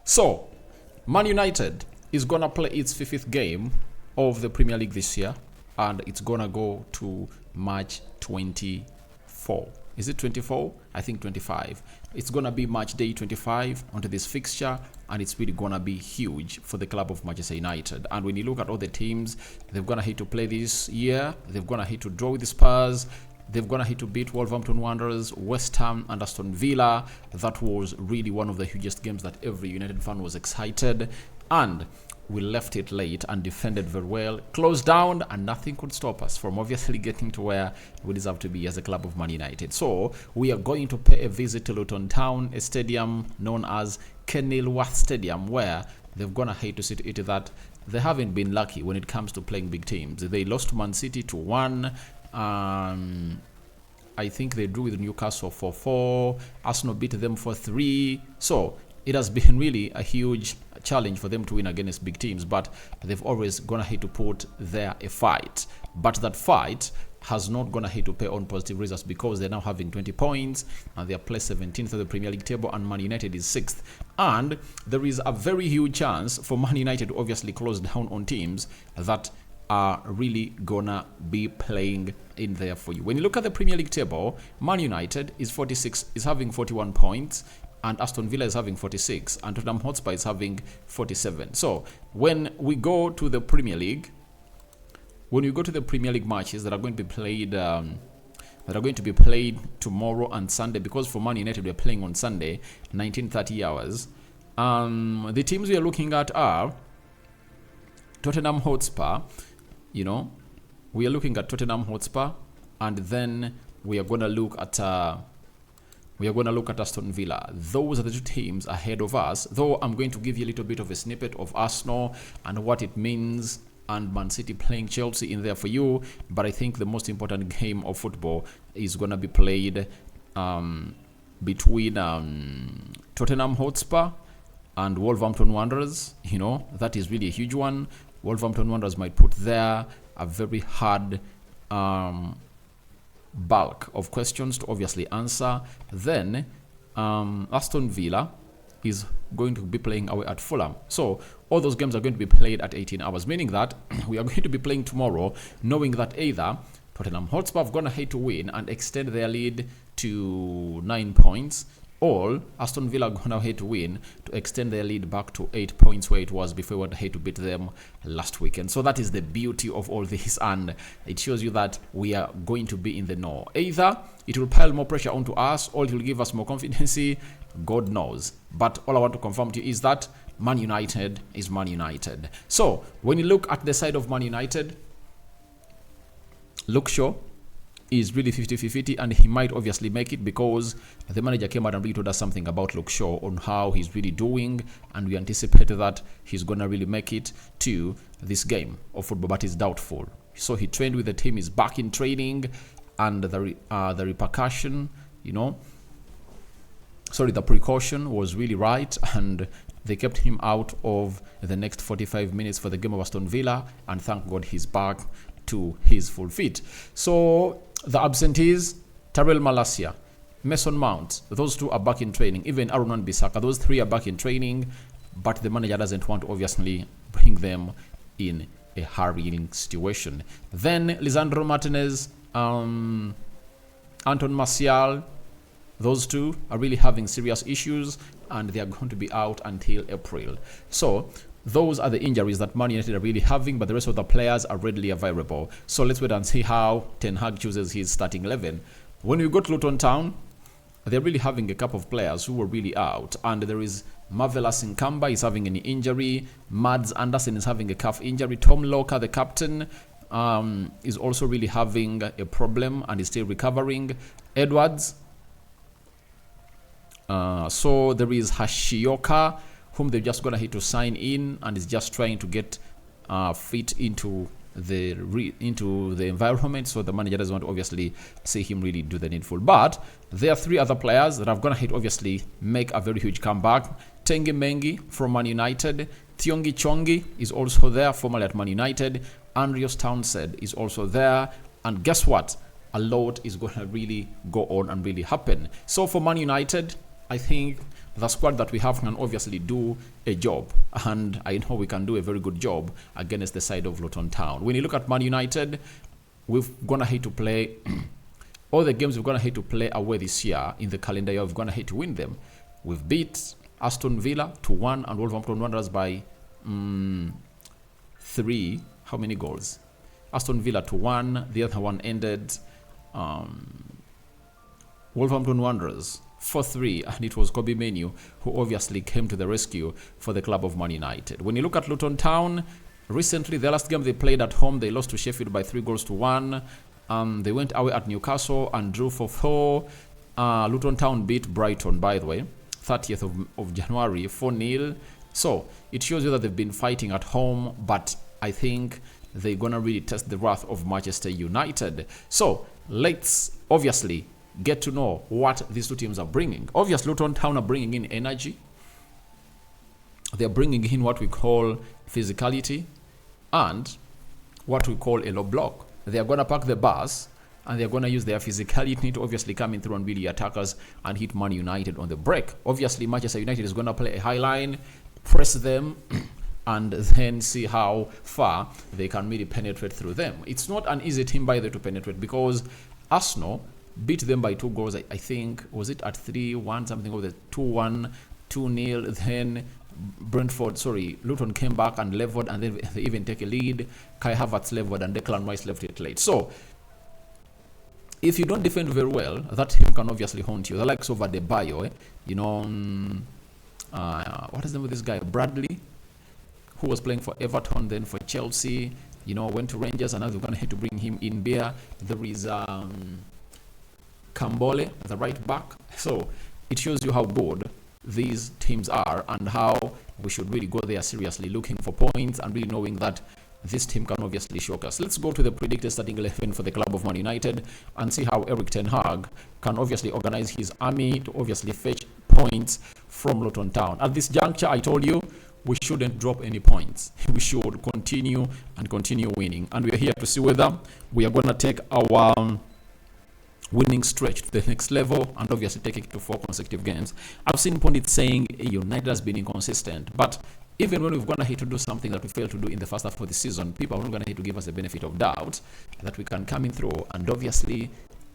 So, Man United is going to play its 50th game of the Premier League this year, and it's going to go to March 24. Is it 24? I think 25. It's going to be match day 25 onto this fixture, and it's really going to be huge for the club of Manchester United. And when you look at all the teams they've going to hit to play this year, they've going to hit to draw with the Spurs, they've going to hit to beat Wolverhampton Wanderers, West Ham and Aston Villa. That was really one of the hugest games that every United fan was excited. And we left it late and defended very well, closed down, and nothing could stop us from obviously getting to where we deserve to be as a club of Man United. So we are going to pay a visit to Luton Town, a stadium known as Kenilworth Stadium, where they're going to hate to see to it that they haven't been lucky when it comes to playing big teams. They lost to Man City 2-1. I think they drew with Newcastle 4-4. Arsenal beat them 4-3. So it has been really a huge challenge for them to win against big teams, but they've always gonna hate to put there a fight. But that fight has not gonna hate to pay on positive results, because they're now having 20 points and they are placed 17th of the Premier League table, and Man United is 6th. And there is a very huge chance for Man United to obviously close down on teams that are really gonna be playing in there for you. When you look at the Premier League table, Man United is having 41 points, and Aston Villa is having 46, and Tottenham Hotspur is having 47. So when we go to the Premier League, matches that are going to be played, tomorrow and Sunday, because for Man United we're playing on Sunday, 19:30 hours. The teams we are looking at are Tottenham Hotspur. We are looking at Tottenham Hotspur, and then we are going to look at Aston Villa. Those are the two teams ahead of us, though I'm going to give you a little bit of a snippet of Arsenal and what it means, and Man City playing Chelsea in there for you. But I think the most important game of football is going to be played between Tottenham Hotspur and Wolverhampton Wanderers. That is really a huge one. Wolverhampton Wanderers might put there a very hard bulk of questions to obviously answer. Then Aston Villa is going to be playing away at Fulham. So all those games are going to be played at 18 hours, meaning that we are going to be playing tomorrow knowing that either Tottenham Hotspur have gone ahead to win and extend their lead to 9 points, or Aston Villa are going ahead to win to extend their lead back to 8 points where it was before we went ahead to beat them last weekend. So that is the beauty of all this, and it shows you that we are going to be in the know. Either it will pile more pressure onto us, or it will give us more confidence. God knows. But all I want to confirm to you is that Man United is Man United. So when you look at the side of Man United, Luke Shaw is really 50-50, and he might obviously make it, because the manager came out and really told us something about Luke Shaw on how he's really doing, and we anticipate that he's going to really make it to this game of football, but it's doubtful. So he trained with the team, is back in training, and the precaution was really right, and they kept him out of the next 45 minutes for the game of Aston Villa, and thank God he's back to his full fit. So the absentees, Tyrell Malacia, Mason Mount, those two are back in training. Even Aaron Wan-Bissaka, those three are back in training, but the manager doesn't want to obviously bring them in a hurrying situation. Then Lisandro Martinez, Anton Martial, those two are really having serious issues, and they are going to be out until April. So those are the injuries that Man United are really having, but the rest of the players are readily available. So let's wait and see how Ten Hag chooses his starting 11. When we go to Luton Town, they're really having a couple of players who were really out, and there is Marvelous Nkamba is having an injury, Mads Andersen is having a calf injury, Tom Locker, the captain, is also really having a problem and is still recovering. Edwards. So there is Hashioka, whom they're just gonna hit to sign in, and is just trying to get fit into the environment. So the manager doesn't want to obviously see him really do the needful. But there are three other players that are gonna hit obviously make a very huge comeback. Tengi Mengi from Man United, Thiongi Chongi is also there, formerly at Man United. Andreas Townsend is also there, and guess what? A lot is gonna really go on and really happen. So for Man United, I think the squad that we have can obviously do a job, and I know we can do a very good job against the side of Luton Town. When you look at Man United, we've gone ahead to play all the games we've gone ahead to play away this year in the calendar year. We've gone ahead to win them. We've beat Aston Villa 2-1 and Wolverhampton Wanderers by 3. How many goals? Aston Villa 2-1. The other one ended Wolverhampton Wanderers 4-3, and it was Kobe Mainoo who obviously came to the rescue for the club of Man United. When you look at Luton Town, recently the last game they played at home, they lost to Sheffield by 3-1. They went away at Newcastle and drew 4-4. Luton Town beat Brighton, by the way, 30th of January, 4-0. So it shows you that they've been fighting at home, but I think they're going to really test the wrath of Manchester United. So let's obviously get to know what these two teams are bringing. Obviously, Luton Town are bringing in energy. They're bringing in what we call physicality and what we call a low block. They're going to park the bus and they're going to use their physicality to obviously come in through and really attack us and hit Man United on the break. Obviously, Manchester United is going to play a high line, press them, and then see how far they can really penetrate through them. It's not an easy team, by the way, to penetrate, because Arsenal beat them by 2 goals. I think, was it at 3-1, something of the 2-1, 2-0, then Luton came back and leveled, and then they even take a lead. Kai Havertz leveled and Declan Rice left it late. So if you don't defend very well, that team can obviously haunt you. The likes of Adebayo, what is the name of this guy? Bradley, who was playing for Everton, then for Chelsea, went to Rangers, and now they're going to have to bring him in there. There is Kambole, the right back. So it shows you how good these teams are and how we should really go there seriously looking for points and really knowing that this team can obviously shock us. Let's go to the predicted starting 11 for the club of Man United and see how Erik ten Hag can obviously organize his army to obviously fetch points from Luton Town. At this juncture, I told you, we shouldn't drop any points. We should continue winning. And we're here to see whether we are going to take our winning stretch to the next level and obviously take it to 4 consecutive games. I've seen pundits saying United has been inconsistent, but even when we've gone ahead to do something that we failed to do in the first half of the season, people are not going to give us the benefit of doubt that we can come in through and obviously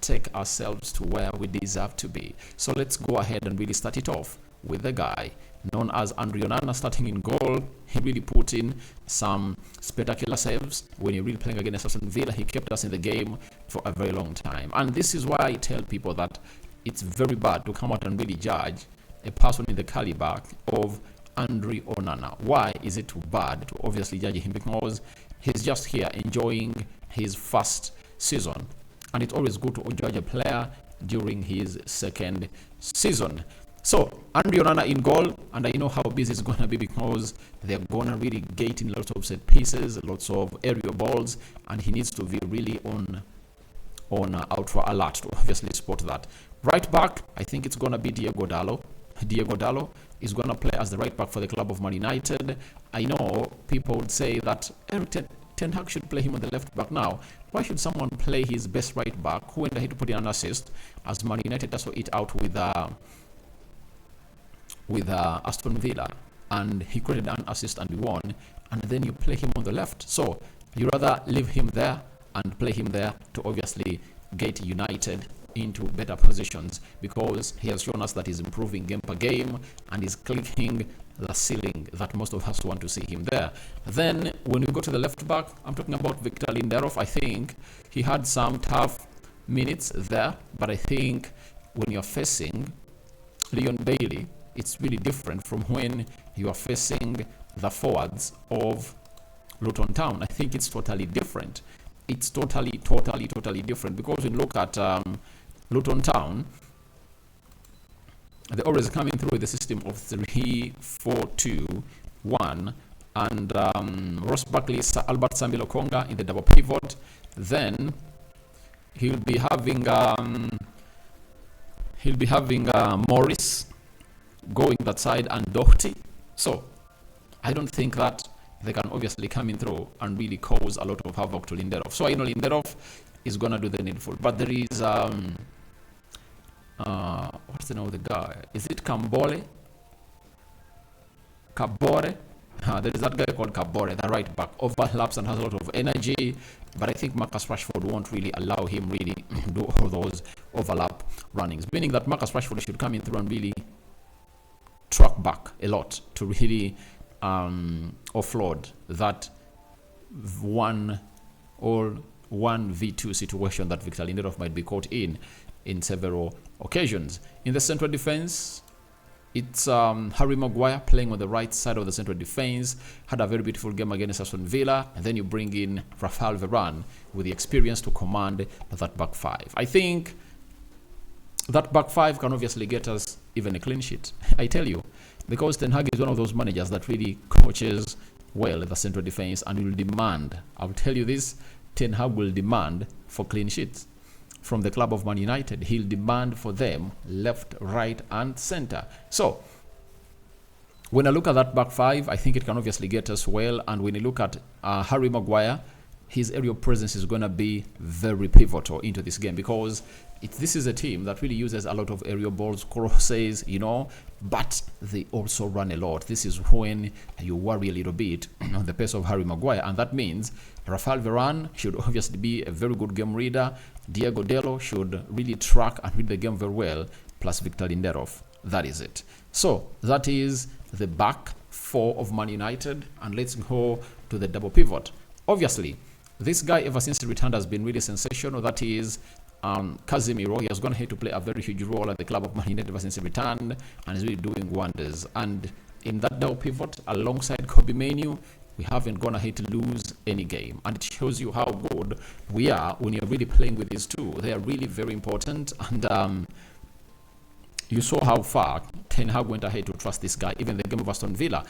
take ourselves to where we deserve to be. So let's go ahead and really start it off with the guy known as Andre Onana starting in goal. He really put in some spectacular saves when you're really playing against Aston Villa. He kept us in the game for a very long time. And this is why I tell people that it's very bad to come out and really judge a person in the caliber of Andre Onana. Why is it too bad to obviously judge him? Because he's just here enjoying his first season. And it's always good to judge a player during his second season. So, Andre Onana in goal, and I know how busy it's going to be because they're going to really get in lots of set pieces, lots of aerial balls, and he needs to be really on ultra alert to obviously spot that. Right back, I think it's going to be Diego Dallo. Diego Dallo is going to play as the right back for the club of Man United. I know people would say that Erik ten Hag should play him on the left back now. Why should someone play his best right back who went ahead to put in an assist as Man United also eat out with Aston Villa, and he created an assist and we won, and then you play him on the left? So you rather leave him there and play him there to obviously get United into better positions, because he has shown us that he's improving game per game and is clicking the ceiling that most of us want to see him there. Then when we go to the left back, I'm talking about Victor Lindelof. I think he had some tough minutes there, but I think when you're facing Leon Bailey, it's really different from when you are facing the forwards of Luton Town. I think it's totally different. It's totally different, because when you look at Luton Town, they're always coming through with the system of 3-4-2-1, and Ross Barkley, Albert Sambi Lokonga in the double pivot. Then he'll be having Morris going that side and Doherty. So I don't think that they can obviously come in through and really cause a lot of havoc to Lindelof. So I know Lindelof is gonna do the needful, but there is what's the name of the guy? Is it Kambole Kabore. There is that guy called Kabore, the right back, overlaps and has a lot of energy, but I think Marcus Rashford won't really allow him really do all those overlap runnings, meaning that Marcus Rashford should come in through and really track back a lot to really offload that 1v2 situation that Victor Lindelof might be caught in several occasions. In the central defense, it's Harry Maguire playing on the right side of the central defense. Had a very beautiful game against Aston Villa. And then you bring in Rafael Varane with the experience to command that back five. I think that back five can obviously get us even a clean sheet. I tell you. Because Ten Hag is one of those managers that really coaches well in the central defense and will demand, I'll tell you this, Ten Hag will demand for clean sheets from the club of Man United. He'll demand for them left, right, and center. So, when I look at that back five, I think it can obviously get us well. And when you look at Harry Maguire, his aerial presence is going to be very pivotal into this game because this is a team that really uses a lot of aerial balls, crosses, but they also run a lot. This is when you worry a little bit on the pace of Harry Maguire, and that means Rafael Varane should obviously be a very good game reader. Diego Dalot should really track and read the game very well, plus Victor Lindelof. That is it. So that is the back four of Man United, and let's go to the double pivot. Obviously, this guy ever since he returned has been really sensational. That is Casemiro. He has gone ahead to play a very huge role at the club of Man United ever since he returned, and is really doing wonders. And in that double pivot, alongside Mainoo, we haven't gone ahead to lose any game. And it shows you how good we are when you're really playing with these two. They are really very important. And you saw how far Ten Hag went ahead to trust this guy, even the game of Aston Villa.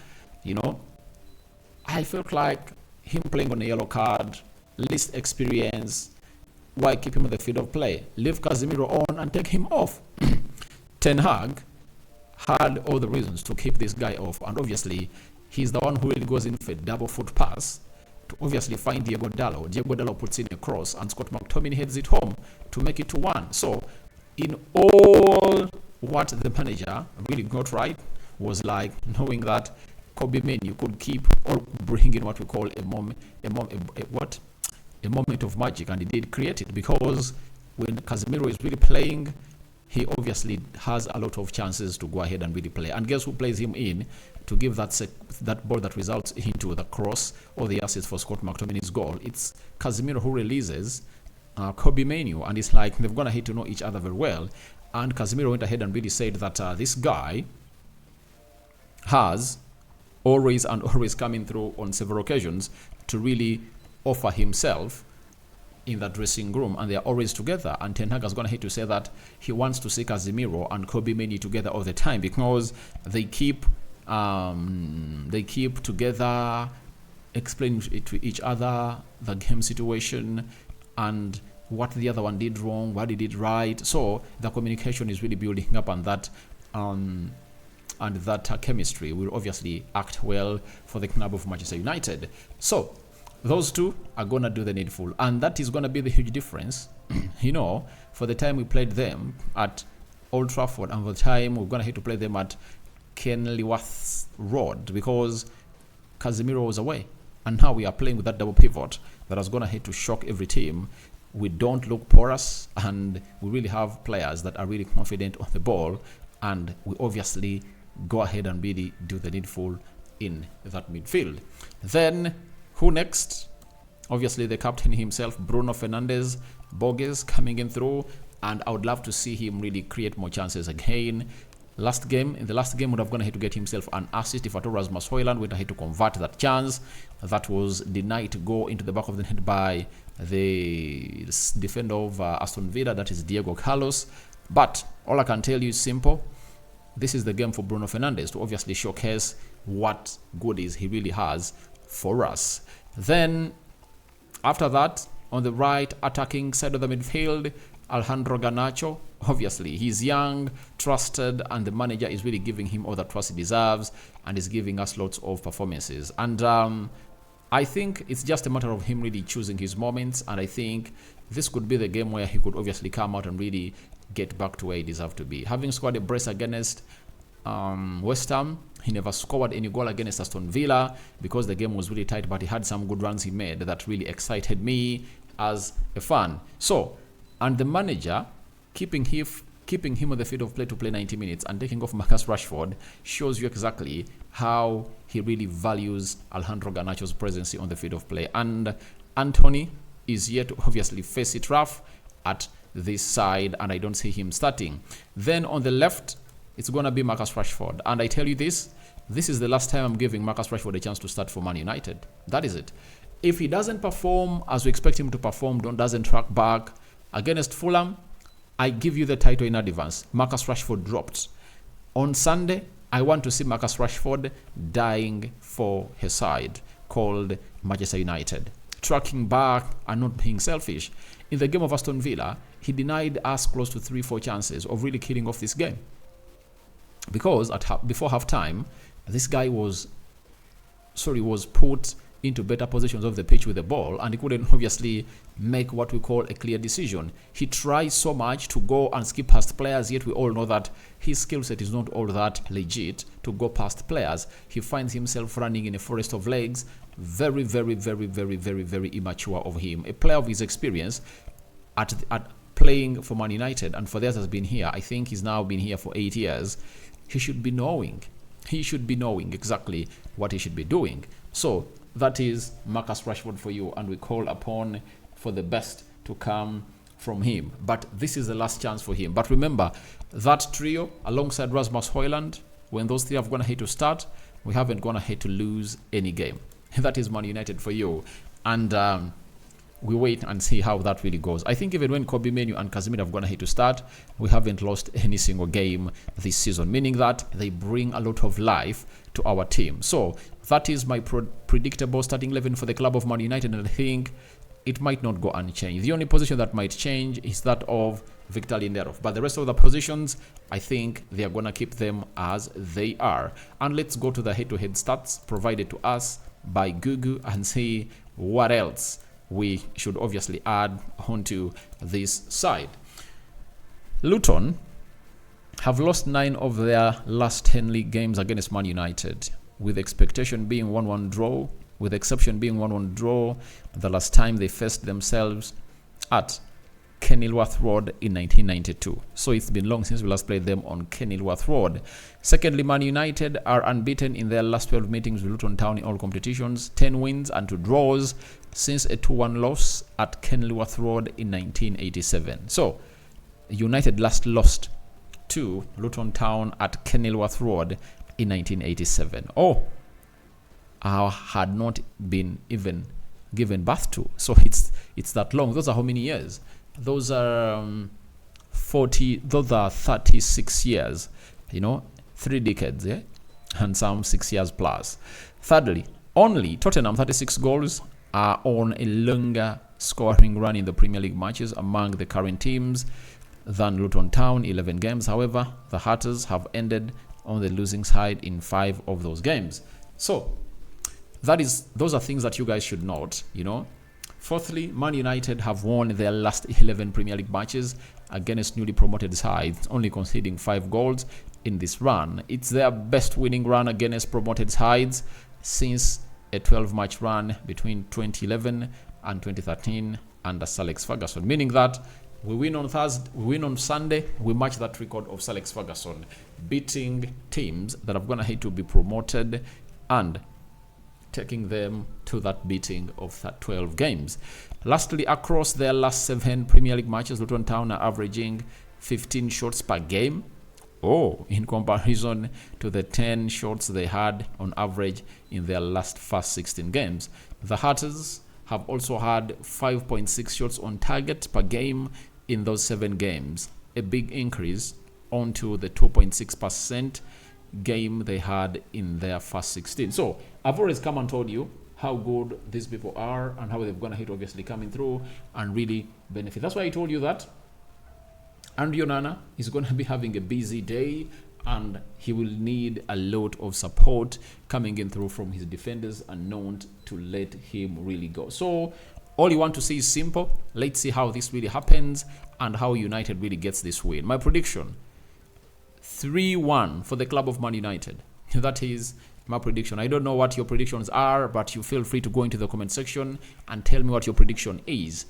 I felt like him playing on a yellow card, least experience, why keep him on the field of play? Leave Casemiro on and take him off. Ten Hag had all the reasons to keep this guy off, and obviously he's the one who really goes in for a double foot pass to obviously find Diego Dalot. Diego Dalot puts in a cross and Scott McTominay heads it home to make it 2-1. So in all what the manager really got right was like knowing that Mainoo could keep or bring in what we call a moment of magic, and he did create it, because when Casemiro is really playing, he obviously has a lot of chances to go ahead and really play. And guess who plays him in to give that ball that results into the cross or the assist for Scott McTominay's goal? It's Casemiro who releases Mainoo, and it's like they've gone ahead to know each other very well. And Casemiro went ahead and really said that this guy has always coming through on several occasions to really offer himself in the dressing room, and they are always together. And Ten Hag has gone ahead to say that he wants to see Casemiro and Mainoo together all the time, because they keep together, explaining to each other the game situation and what the other one did wrong, what he did right. So the communication is really building up, and that chemistry will obviously act well for the club of Manchester United. So those two are going to do the needful, and that is going to be the huge difference, for the time we played them at Old Trafford and the time we're going to have to play them at Kenilworth Road, because Casemiro was away, and now we are playing with that double pivot that is going to have to shock every team. We don't look porous, and we really have players that are really confident on the ball, and we obviously go ahead and really do the needful in that midfield. Then who next? Obviously the captain himself, Bruno Fernandes, Borges coming in through, and I would love to see him really create more chances again. In the last game would have gone ahead to get himself an assist if at all Rasmus Hojlund went ahead to convert that chance that was denied to go into the back of the net by the defender of Aston Villa, that is Diego Carlos. But all I can tell you is simple. This is the game for Bruno Fernandes to obviously showcase what goodies he really has for us. Then after that, on the right attacking side of the midfield, Alejandro Garnacho. Obviously he's young, trusted, and the manager is really giving him all the trust he deserves, and is giving us lots of performances. And I think it's just a matter of him really choosing his moments, and I think this could be the game where he could obviously come out and really get back to where he deserves to be. Having scored a brace against West Ham. He never scored any goal against Aston Villa because the game was really tight, but he had some good runs he made that really excited me as a fan. So, and the manager keeping him on the field of play to play 90 minutes and taking off Marcus Rashford shows you exactly how he really values Alejandro Garnacho's presence on the field of play. And Anthony is yet to obviously face it rough at this side, and I don't see him starting. Then on the left, it's going to be Marcus Rashford. And I tell you this is the last time I'm giving Marcus Rashford a chance to start for Man United. That is it. If he doesn't perform as we expect him to perform, doesn't track back against Fulham, I give you the title in advance. Marcus Rashford dropped. On Sunday, I want to see Marcus Rashford dying for his side, called Manchester United. Tracking back and not being selfish. In the game of Aston Villa, he denied us close to 3-4 chances of really killing off this game. Because before halftime, this guy was put into better positions of the pitch with the ball, and he couldn't obviously make what we call a clear decision. He tries so much to go and skip past players, yet we all know that his skill set is not all that legit to go past players. He finds himself running in a forest of legs. Very, very, very, very, very, very immature of him. A player of his experience at playing for Man United, and for the others has been here. I think he's now been here for 8 years. He should be knowing. He should be knowing exactly what he should be doing. So that is Marcus Rashford for you, and we call upon for the best to come from him. But this is the last chance for him. But remember, that trio alongside Rasmus Hojlund, when those three have gone ahead to start, we haven't gone ahead to lose any game. That is Man United for you. And we wait and see how that really goes. I think even when Kobe Mainoo and Casemiro have gone ahead to start, we haven't lost any single game this season, meaning that they bring a lot of life to our team. So that is my predictable starting 11 for the club of Man United, and I think it might not go unchanged. The only position that might change is that of Victor Lindelof. But the rest of the positions, I think they are going to keep them as they are. And let's go to the head-to-head stats provided to us by Google and see what else we should obviously add onto this side. Luton have lost 9 of their last 10 league games against Man United, with expectation being 1-1 draw, with exception being 1-1 draw the last time they faced themselves at Kenilworth Road in 1992. So it's been long since we last played them on Kenilworth Road. Secondly, Man United are unbeaten in their last 12 meetings with Luton Town in all competitions, 10 wins and 2 draws since a 2-1 loss at Kenilworth Road in 1987. So United last lost to Luton Town at Kenilworth Road in 1987. I had not been even given birth to. So it's that long. Those are how many years? Those are 36 years, 3 decades, yeah? And some 6 years plus. Thirdly, only Tottenham 36 goals are on a longer scoring run in the Premier League matches among the current teams than Luton Town, 11 games. However, the Hatters have ended on the losing side in 5 of those games. So those are things that you guys should note, Fourthly, Man United have won their last 11 Premier League matches against newly promoted sides, only conceding 5 goals in this run. It's their best winning run against promoted sides since a 12-match run between 2011 and 2013 under Sir Alex Ferguson, meaning that we win on Thursday, we win on Sunday, we match that record of Sir Alex Ferguson, beating teams that have gone ahead to be promoted and taking them to that beating of that 12 games. Lastly, across their last 7 Premier League matches, Luton Town are averaging 15 shots per game. In comparison to the 10 shots they had on average in their first 16 games. The Hatters have also had 5.6 shots on target per game in those 7 games, a big increase onto the 2.6% game they had in their first 16. So I've always come and told you how good these people are and how they've gone ahead obviously coming through and really benefit. That's why I told you that Andrew Onana is going to be having a busy day and he will need a lot of support coming in through from his defenders and not to let him really go. So all you want to see is simple. Let's see how this really happens and how United really gets this win. My prediction, 3-1 for the club of Man United. That is my prediction. I don't know what your predictions are, but you feel free to go into the comment section and tell me what your prediction is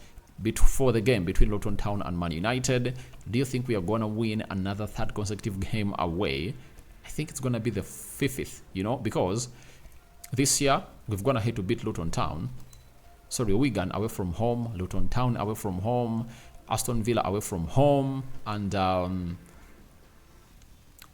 for the game between Luton Town and Man United. Do you think we are going to win another third consecutive game away? I think it's going to be the fifth, because this year we've gone ahead to beat Luton Town. Sorry, Wigan away from home, Luton Town away from home, Aston Villa away from home, and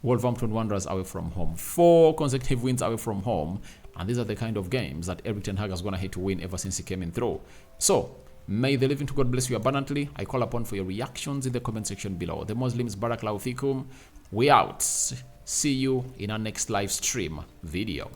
Wolverhampton Wanderers away from home. 4 consecutive wins away from home, and these are the kind of games that Erik ten Hag has gone ahead to win ever since he came in through. So, may the living to God bless you abundantly. I call upon for your reactions in the comment section below. The Muslims, Barakallahu Fikum. We out. See you in our next live stream video.